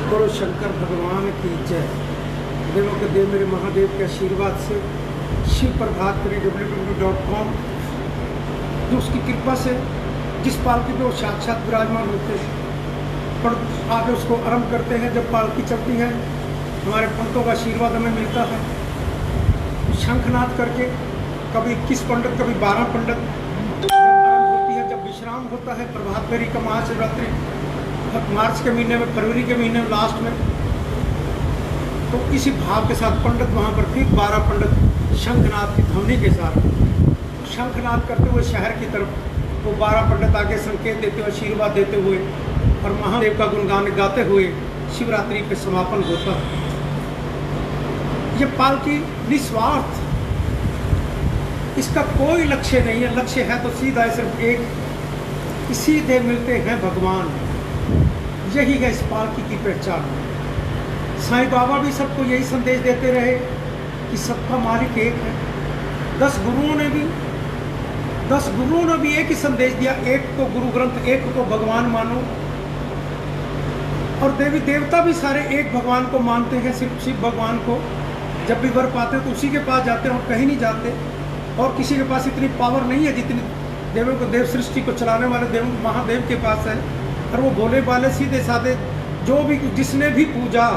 बोलो शंकर भगवान की जय। देवों के देव मेरे महादेव के आशीर्वाद से शिव प्रभात करें www.com, जो उसकी कृपा से जिस पालकी पे वो साक्षात विराजमान होते हैं, पर आगे उसको आरंभ करते हैं। जब पालकी चलती है हमारे पंडितों का आशीर्वाद हमें मिलता है। शंखनाद करके कभी 21 पंडित कभी 12 पंडित जब आरंभ होती है, जब विश्राम होता है प्रभात फेरी का महाशिवरात्रि मार्च के महीने में, फरवरी के महीने में लास्ट में, तो इसी भाव के साथ पंडित वहाँ पर फिर 12 पंडित शंखनाद की ध्वनि के साथ शंखनाद करते हुए शहर की तरफ वो 12 पंडित आगे संकेत देते हुए आशीर्वाद देते हुए और महादेव का गुणगान गाते हुए शिवरात्रि पे समापन होता है। ये पालकी निस्वार्थ, इसका कोई लक्ष्य नहीं है। लक्ष्य है तो सीधा है सिर्फ एक, सीधे मिलते हैं भगवान। यही है इस पालकी की पहचान। साईं बाबा भी सबको यही संदेश देते रहे कि सबका मालिक एक है। 10 गुरुओं ने भी एक ही संदेश दिया, एक को गुरु ग्रंथ, एक को भगवान मानो। और देवी देवता भी सारे एक भगवान को मानते हैं, सिर्फ शिव भगवान को। जब भी वर पाते हैं तो उसी के पास जाते हैं और कहीं नहीं जाते। और किसी के पास इतनी पावर नहीं है जितनी देवों को, देव सृष्टि को चलाने वाले देव महादेव के पास है। और वो भोले भाले सीधे साधे, जो भी जिसने भी पूजा,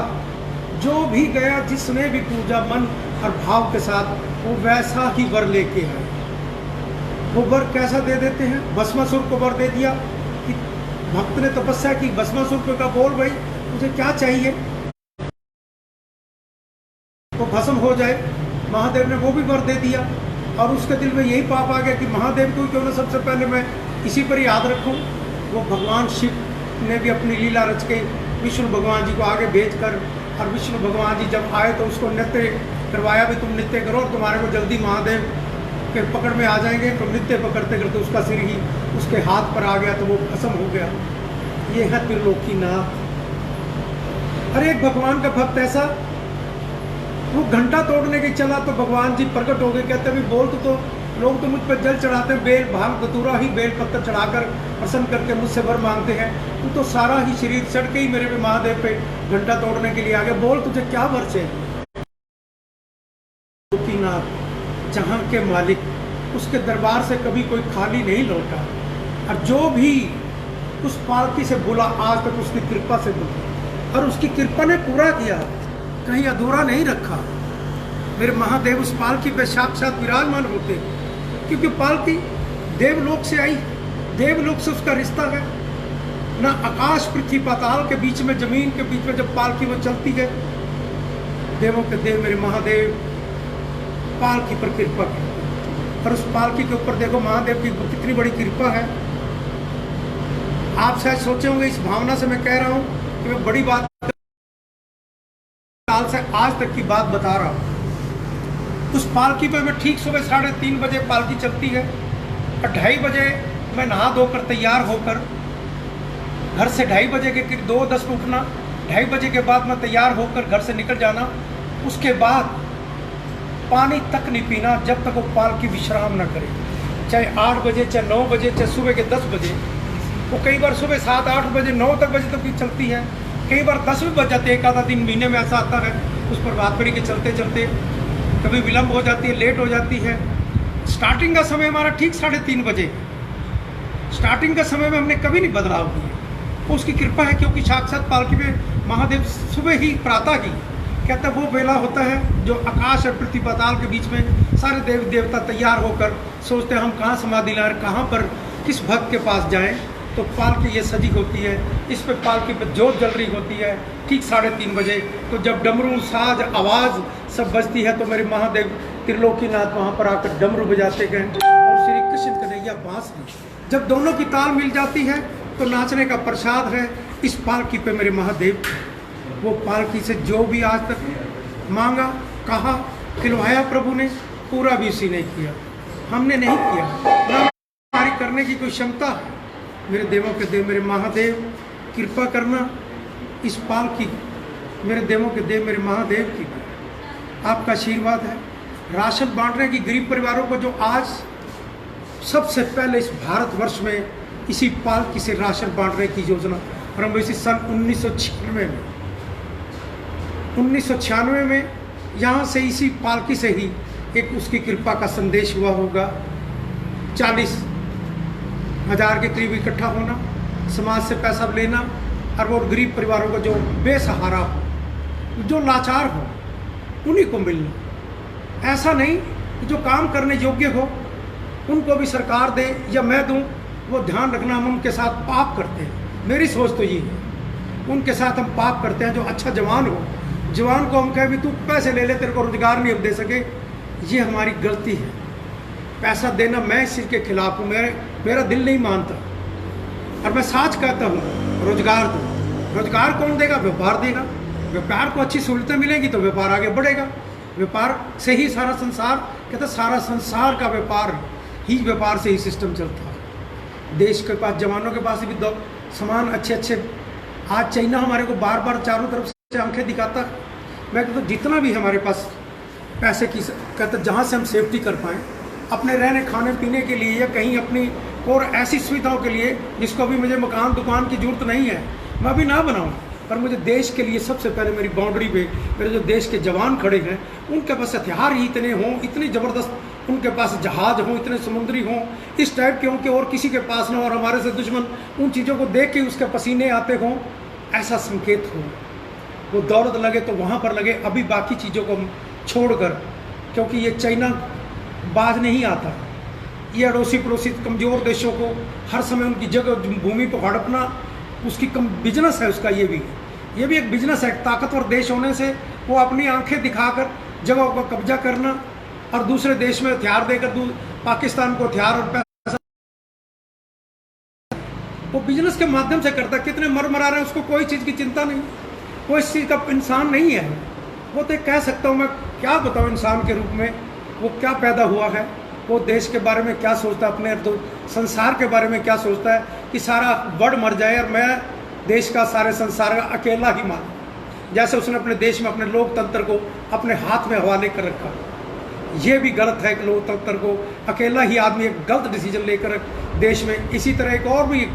जो भी गया जिसने भी पूजा मन और भाव के साथ, वो वैसा ही वर लेके आए। वो वर कैसा दे देते हैं? भस्मासुर को वर दे दिया कि भक्त ने तपस्या की, भस्मासुर को कहा बोल भाई मुझे क्या चाहिए वो भस्म हो जाए। महादेव ने वो भी वर दे दिया। और उसके दिल में यही पाप आ गया कि महादेव को क्यों ना सबसे पहले मैं इसी पर याद रखूं। वो भगवान शिव ने भी अपनी लीला रच के विष्णु भगवान जी को आगे भेज कर, और विष्णु भगवान जी जब आए तो उसको नृत्य करवाया भी, तुम नृत्य करो और तुम्हारे को जल्दी महादेव के पकड़ में आ जाएंगे। तो नृत्य पकड़ते करते उसका सिर ही उसके हाथ पर आ गया तो वो भस्म हो गया। ये है त्रिलोकीनाथ। हर एक भगवान का भक्त ऐसा, वो घंटा तोड़ने के चला तो भगवान जी प्रकट हो गए। कहते भी बोल तो लोग तो मुझ पर जल चढ़ाते हैं, बेल भांग धतूरा ही बेल पत्थर चढ़ाकर प्रसन्न करके मुझसे वर मांगते हैं। तू तो सारा ही शरीर चढ़ के ही मेरे पे महादेव पे घंटा तोड़ने के लिए आ गया। बोल तुझे क्या वर चाहिए? जहां के मालिक, उसके दरबार से कभी कोई खाली नहीं लौटा। और जो भी उस पालकी से बोला आज तक उसकी कृपा से बोला, और उसकी कृपा ने पूरा किया, कहीं अधूरा नहीं रखा। मेरे महादेव उस पालकी पे साक्षात विराजमान होते, क्योंकि पालकी देवलोक से आई, देवलोक से उसका रिश्ता है ना। आकाश पृथ्वी पाताल के बीच में, जमीन के बीच में जब पालकी वो चलती है, देवों के देव मेरे महादेव पालकी पर कृपा की। और उस पालकी के ऊपर देखो महादेव की कितनी बड़ी कृपा है। आप शायद सोचे होंगे इस भावना से मैं कह रहा हूं कि मैं बड़ी बात साल से आज तक की बात बता रहा हूं। उस पालकी पर मैं ठीक सुबह 3:30 बजे पालकी चलती है और 2:30 बजे मैं नहा धोकर तैयार होकर घर से 2:30 बजे के 2:10 में उठना, 2:30 बजे के बाद मैं तैयार होकर घर से निकल जाना। उसके बाद पानी तक नहीं पीना जब तक वो पालकी विश्राम न करे, चाहे 8 बजे, चाहे 9 बजे, चाहे सुबह के 10 बजे। वो कई बार सुबह 7-8 बजे 9 बजे तक भी चलती है, कई बार 10 भी बज जाते हैं। एक आधा दिन महीने में ऐसा आता है उस पर प्रभात फेरी के चलते चलते कभी विलम्ब हो जाती है, लेट हो जाती है। स्टार्टिंग का समय हमारा ठीक 3:30 बजे, स्टार्टिंग का समय में हमने कभी नहीं बदलाव किया। उसकी कृपा है, क्योंकि साक्षात पालकी में महादेव सुबह ही प्रातः की कहते हैं वो वेला होता है जो आकाश और पृथ्वी पाताल के बीच में सारे देव देवता तैयार होकर सोचते हैं हम कहाँ समाधि लाएं, कहाँ पर किस भक्त के पास जाएं। तो पालकी ये सजी होती है, इस पे पालकी पे जोत जल रही होती है ठीक 3:30 बजे। तो जब डमरू साज आवाज़ सब बजती है तो मेरे महादेव त्रिलोकीनाथ वहाँ पर आकर डमरू बजाते गए और श्री कृष्ण कन्हैया बांसुरी। जब दोनों की ताल मिल जाती है तो नाचने का प्रसाद है इस पालकी पे मेरे महादेव। वो पालकी से जो भी आज तक मांगा, कहा, खिलवाया प्रभु ने, पूरा भी उसी ने किया, हमने नहीं किया, ना हमारी करने की कोई क्षमता है। मेरे देवों के देव मेरे महादेव कृपा करना इस पालकी, मेरे देवों के देव मेरे महादेव की आपका आशीर्वाद है। राशन बांटने की गरीब परिवारों को, जो आज सबसे पहले इस भारतवर्ष में इसी पालकी से राशन बांटने की योजना, और हम इसी सन 1996 में 1996 में यहाँ से इसी पालकी से ही एक उसकी कृपा का संदेश हुआ होगा। 40,000 के करीब इकट्ठा होना, समाज से पैसा लेना और वो गरीब परिवारों को जो बेसहारा हो, जो लाचार हो, उन्हीं को मिलना। ऐसा नहीं कि जो काम करने योग्य हो उनको भी सरकार दे या मैं दूं, वो ध्यान रखना हम उनके साथ पाप करते हैं। मेरी सोच तो ये है, उनके साथ हम पाप करते हैं। जो अच्छा जवान हो, जवान को हम कहें भी तू पैसे ले ले, तेरे को रोजगार नहीं हम दे सके, ये हमारी गलती है। पैसा देना, मैं इस चीज़ के खिलाफ हूँ, मेरा दिल नहीं मानता। और मैं सच कहता हूँ, रोजगार दो। रोजगार कौन देगा? व्यापार देगा। व्यापार को अच्छी सहूलतें मिलेंगी तो व्यापार आगे बढ़ेगा। व्यापार से ही सारा संसार, कहता सारा संसार का व्यापार से ही सिस्टम चलता है। देश के पास, जवानों के पास भी दो सामान अच्छे अच्छे। आज चाइना हमारे को बार बार चारों तरफ से आंखें दिखाता है। मैं कहता जितना भी हमारे पास पैसे की, कहता जहाँ से हम सेफ्टी कर पाएँ अपने रहने खाने पीने के लिए या कहीं अपनी और ऐसी सुविधाओं के लिए जिसको अभी मुझे मकान दुकान की जरूरत नहीं है, मैं अभी ना बनाऊँ, पर मुझे देश के लिए सबसे पहले मेरी बाउंड्री पे मेरे जो देश के जवान खड़े हैं उनके पास हथियार ही इतने हों, इतनी ज़बरदस्त उनके पास जहाज हों, इतने समुद्री हों, इस टाइप के हों कि और किसी के पास ना, और हमारे से दुश्मन उन चीज़ों को देख के उसके पसीने आते हों, ऐसा संकेत हो। वो दौलत लगे तो वहाँ पर लगे, अभी बाकी चीज़ों को छोड़कर, क्योंकि ये चाइना बाज नहीं आता। ये अड़ोसी पड़ोसी कमज़ोर देशों को हर समय उनकी जगह भूमि पर हड़पना, उसकी कम बिजनेस है उसका। ये भी एक बिजनेस है। ताकतवर देश होने से वो अपनी आंखें दिखाकर जगहों का कब्जा करना और दूसरे देश में हथियार देकर पाकिस्तान को हथियार और पैसा वो बिजनेस के माध्यम से करता। कितने मरा रहे हैं, उसको कोई चीज़ की चिंता नहीं, कोई इस चीज़ का इंसान नहीं है वो। तो कह सकता हूँ मैं, क्या बताऊँ इंसान के रूप में वो क्या पैदा हुआ है, वो देश के बारे में क्या सोचता है, अपने संसार के बारे में क्या सोचता है कि सारा वर्ल्ड मर जाए और मैं देश का, सारे संसार का अकेला ही मान। जैसे उसने अपने देश में अपने लोकतंत्र को अपने हाथ में हवाले कर रखा। ये भी गलत है कि लोकतंत्र को अकेला ही आदमी एक गलत डिसीजन लेकर देश में। इसी तरह एक और भी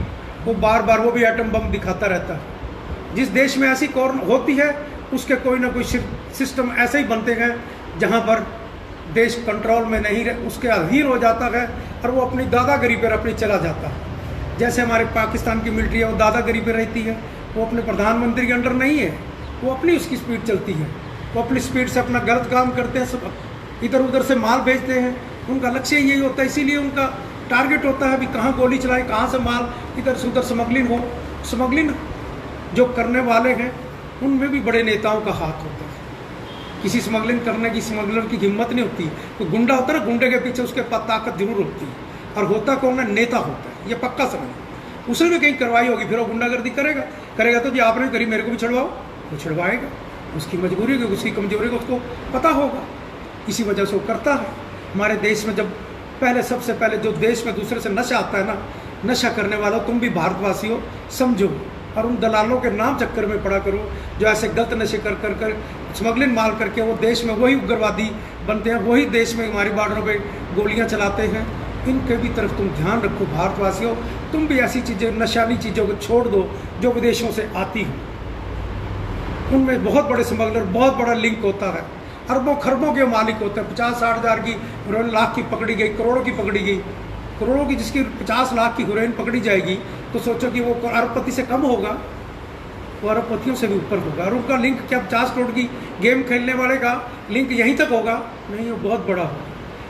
वो बार बार वो भी एटम बम दिखाता रहता है। जिस देश में ऐसी कौन होती है उसके कोई ना कोई सिस्टम ऐसे ही बनते हैं जहाँ पर देश कंट्रोल में नहीं रह, उसके अधीन हो जाता है और वो अपनी दादागिरी पर अपनी चला जाता है। जैसे हमारे पाकिस्तान की मिलिट्री है, वो दादागिरी पर रहती है, वो अपने प्रधानमंत्री के अंडर नहीं है, वो अपनी उसकी स्पीड चलती है, वो अपनी स्पीड से अपना गलत काम करते हैं, सब इधर उधर से माल भेजते हैं। उनका लक्ष्य यही होता है, इसीलिए उनका टारगेट होता है भी कहाँ गोली चलाएं, कहाँ से माल इधर से उधर स्मगलिंग हो। स्मगलिंग जो करने वाले हैं उनमें भी बड़े नेताओं का हाथ होता है। किसी स्मगलिंग करने की स्मगलर की हिम्मत नहीं होती। तो गुंडा होता है ना, गुंडे के पीछे उसके पास ताकत जरूर होती है, और होता कौन है? नेता होता है। ये पक्का समझ, उसे भी कहीं कार्रवाई होगी फिर वो गुंडागर्दी करेगा तो जी आपने करी मेरे को भी छुड़वाओ, वो छुड़वाएगा। उसकी मजबूरी होगी, उसकी कमजोरी को उसको पता होगा, इसी वजह से वो करता है। हमारे देश में जब सबसे पहले जो देश में दूसरे से नशा आता है ना, नशा करने वाला तुम भी भारतवासी हो समझो, और उन दलालों के नाम चक्कर में पड़ा करो जो ऐसे गलत नशे कर स्मगलिंग माल करके वो देश में वही उग्रवादी बनते हैं, वही देश में हमारी बॉर्डरों पे गोलियां चलाते हैं। इनके भी तरफ तुम ध्यान रखो भारतवासियों, तुम भी ऐसी चीज़ें, नशाली चीज़ों को छोड़ दो जो विदेशों से आती हो। उनमें बहुत बड़े स्मगलर, बहुत बड़ा लिंक होता है, अरबों खरबों के मालिक होते हैं। 50-60 हज़ार की हेरोइन, लाख की पकड़ी गई, करोड़ों की पकड़ी गई, करोड़ों की जिसकी 50 लाख की हेरोइन पकड़ी जाएगी तो सोचो कि वो अरबपति से कम होगा, वो अरबपतियों से भी ऊपर होगा। और उनका लिंक क्या 50 करोड़ की गेम खेलने वाले का लिंक यहीं तक होगा? नहीं, वो बहुत बड़ा होगा।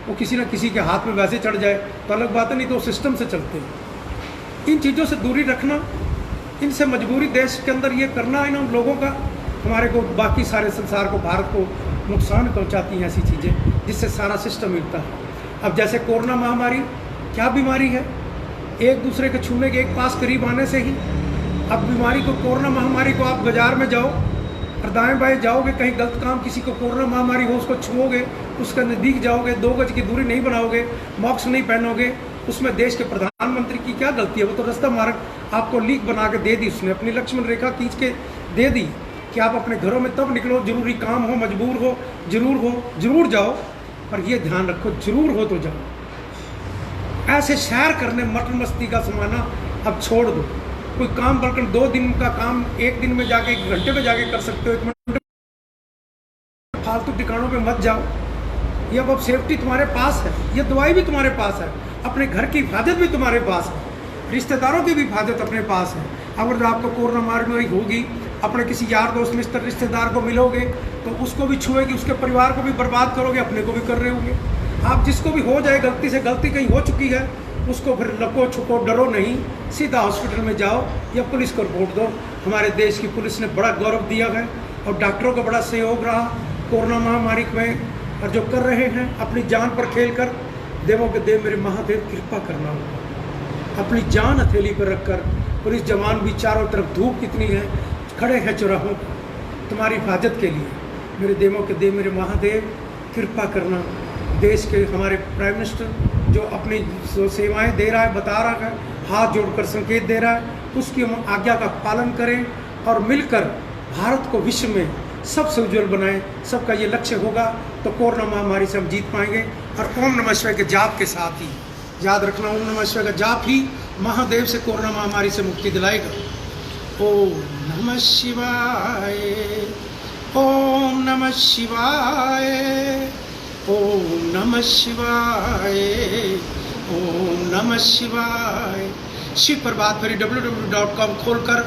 वो किसी न किसी के हाथ में वैसे चढ़ जाए तो अलग बात है, नहीं तो वो सिस्टम से चलते हैं। इन चीज़ों से दूरी रखना, इनसे मजबूरी देश के अंदर ये करना, इन लोगों का हमारे को, बाकी सारे संसार को, भारत को नुकसान पहुंचाती हैं ऐसी चीज़ें जिससे सारा सिस्टम मिलता है। अब जैसे कोरोना महामारी क्या बीमारी है, एक दूसरे के छूने के एक पास करीब आने से ही। अब बीमारी को, कोरोना महामारी को, आप बाजार में जाओ और दाएं बाएं जाओगे, कहीं गलत काम, किसी को कोरोना महामारी हो उसको छुओगे, उसके नज़दीक जाओगे, 2 गज की दूरी नहीं बनाओगे, मास्क नहीं पहनोगे, उसमें देश के प्रधानमंत्री की क्या गलती है? वो तो रास्ता मार्ग आपको लीक बना के दे दी उसने, अपनी लक्ष्मण रेखा खींच के दे दी कि आप अपने घरों में तब निकलो, जरूरी काम हो, मजबूर हो, जरूर जाओ, पर ये ध्यान रखो जरूर हो तो जाओ। ऐसे शहर करने, मटर मस्ती का समाना अब छोड़ दो। कोई काम बल्कि 2 दिन का काम 1 दिन में जाके, 1 घंटे में जाके कर सकते हो, 1 मिनट फालतू ठिकानों पे मत जाओ। ये अब सेफ्टी तुम्हारे पास है, ये दवाई भी तुम्हारे पास है, अपने घर की हिफाजत भी तुम्हारे पास है, रिश्तेदारों की भी हिफाजत अपने पास है। अगर आपको कोरोना महामारी होगी, अपने किसी यार दोस्त रिश्तेदार को मिलोगे तो उसको भी छुएगी, उसके परिवार को भी बर्बाद करोगे, अपने को भी कर रहे होंगे। आप जिसको भी हो जाए गलती से, गलती कहीं हो चुकी है, उसको फिर लको छुपो, डरो नहीं, सीधा हॉस्पिटल में जाओ या पुलिस को रिपोर्ट दो। हमारे देश की पुलिस ने बड़ा गौरव दिया है और डॉक्टरों का बड़ा सहयोग रहा कोरोना महामारी में, और जो कर रहे हैं अपनी जान पर खेल कर। देवों के देव मेरे महादेव कृपा करना होगा। अपनी जान हथेली पर रखकर पुलिस जवान भी चारों तरफ धूप कितनी है खड़े हैं चौराहों पर तुम्हारी हिफाजत के लिए। मेरे देवों के देव मेरे महादेव कृपा करना। देश के हमारे प्राइम मिनिस्टर जो अपनी सेवाएं दे रहा है, बता रहा है, हाथ जोड़कर संकेत दे रहा है, उसकी हम आज्ञा का पालन करें और मिलकर भारत को विश्व में सबसे उज्जवल बनाएं। सबका ये लक्ष्य होगा तो कोरोना महामारी से हम जीत पाएंगे। और ओम नमः शिवाय के जाप के साथ ही याद रखना, ओम नमः शिवाय का जाप ही महादेव से कोरोना महामारी से मुक्ति दिलाएगा। ओम नमः शिवाय, ओम नमः शिवाय, ओम नमः शिवाय, ओम नमः शिवाय। शिव प्रभात फेरी www.com खोलकर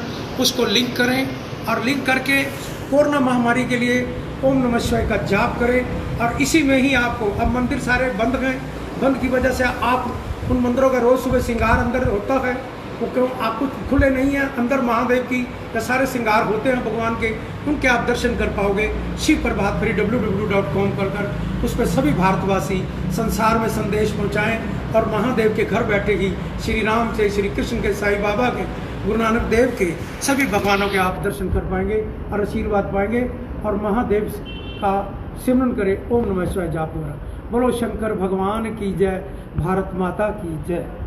उसको लिंक करें और लिंक करके कोरोना महामारी के लिए ओम नमः शिवाय का जाप करें। और इसी में ही आपको, अब मंदिर सारे बंद हैं, बंद की वजह से आप उन मंदिरों का रोज़ सुबह श्रृंगार अंदर होता है, वो क्यों आपको खुले नहीं है, अंदर महादेव की या सारे श्रृंगार होते हैं भगवान के, उनके आप दर्शन कर पाओगे। शिव प्रभात फेरी www.com कर उस पर सभी भारतवासी संसार में संदेश पहुंचाएं और महादेव के घर बैठे ही श्री राम से, श्री कृष्ण के, साईं बाबा के, गुरु नानक देव के, सभी भगवानों के आप दर्शन कर पाएंगे और आशीर्वाद पाएंगे और महादेव का सिमरन करें। ओम नमः शिवाय जाप द्वारा। बोलो शंकर भगवान की जय, भारत माता की जय।